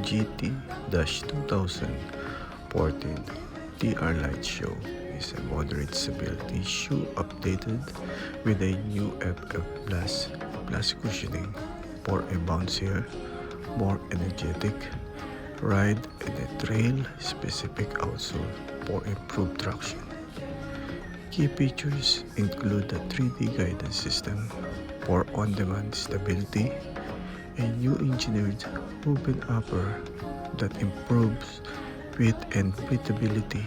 GT-2014 TR Light Show is a moderate stability shoe updated with a new FF Plus cushioning for a bouncier, more energetic ride and a trail-specific outsole for improved traction. Key features include the 3D guidance system for on-demand stability, a new engineered woven upper that improves fit and breathability,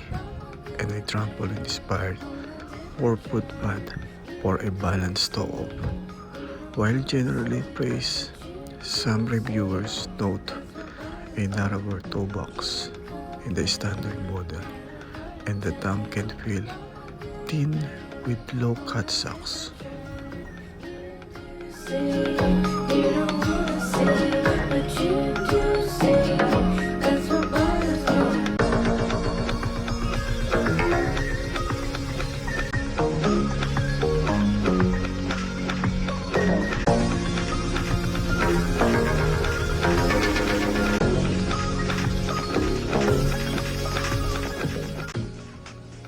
and a trampoline-inspired 4-foot pad for a balanced toe-off. While generally praised, some reviewers note a narrower toe box in the standard model, and the thumb can feel thin with low-cut socks.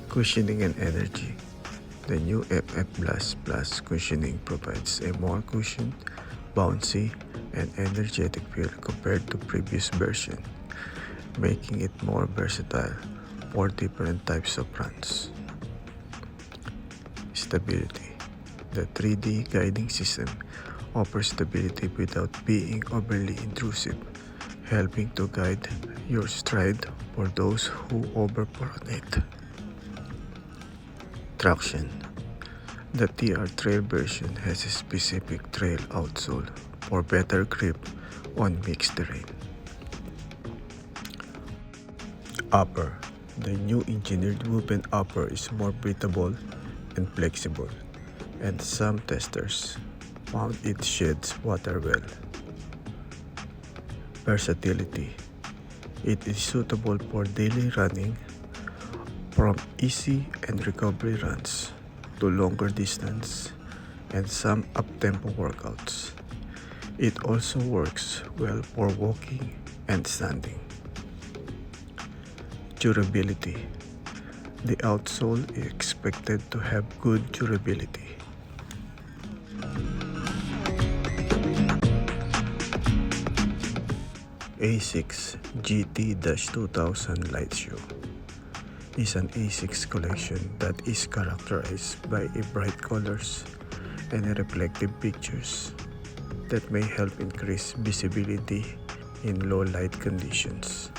Cushioning and energy. The new FF Plus cushioning provides a more cushioned, bouncy, and energetic feel compared to previous version, making it more versatile for different types of runs. Stability. The 3D guiding system offers stability without being overly intrusive, helping to guide your stride for those who overpronate. Traction. The TR Trail version has a specific trail outsole for better grip on mixed terrain. Upper. The new engineered woven upper is more breathable and flexible, and some testers found it sheds water well. Versatility. It is suitable for daily running, from easy and recovery runs to longer distance and some up-tempo workouts. It also works well for walking and standing. Durability. The outsole is expected to have good durability. ASICS GT-2000 Light Shoe is an ASICS collection that is characterized by bright colors and reflective pictures that may help increase visibility in low light conditions.